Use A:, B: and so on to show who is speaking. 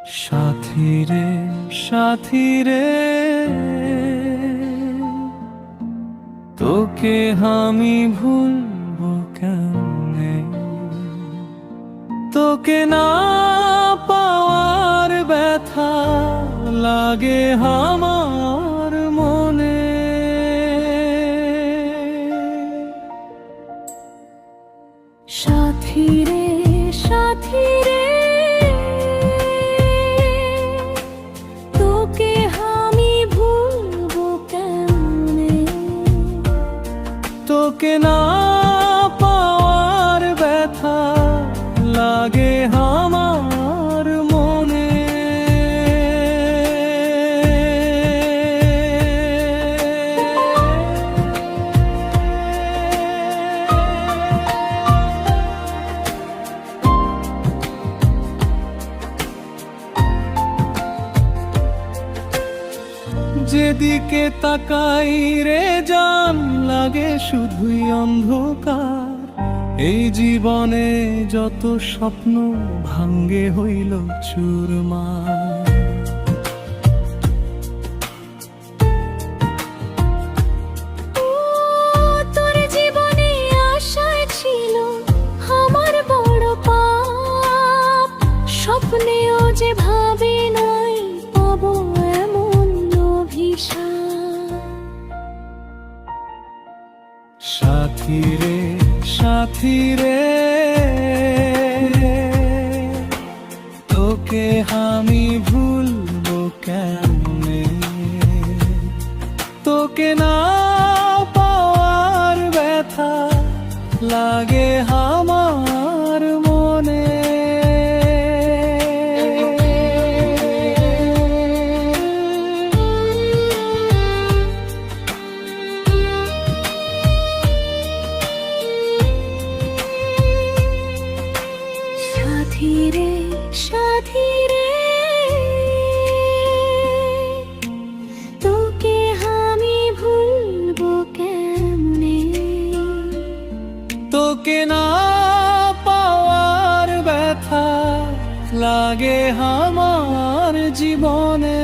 A: সাথী রে, সাথী রে, তোকে আমি ভুলবো কেমনে? তোকে না পাওয়ার ব্যথা লাগে আমার মনে।
B: সাথী রে, সাথী রে, তোকে আমি ভুলবো কেমনে?
A: তোকে না পাওয়ার ব্যথা লাগে আমার মনে। যেদিকে তাকাই রে জান লাগে শুধুই অন্ধকার। এই জীবনে যত স্বপ্ন ভাঙ্গে হইল চুরমার।
B: তোর জীবনে আশায় ছিল আমার বড় পাপ, স্বপ্নেও যে ভাবি নাই পাবো এমন অভিশাপ।
A: সাথী রে, সাথী রে, তোকে আমি ভুলবো কেমনে? তোকে না পাওয়ার ব্যথা লাগে আমার মনে।
B: সাথী রে, সাথী রে, তোকে আমি ভুলবো কেমনে?
A: তোকে না পাওয়ার ব্যথা লাগে আমার জীবনে।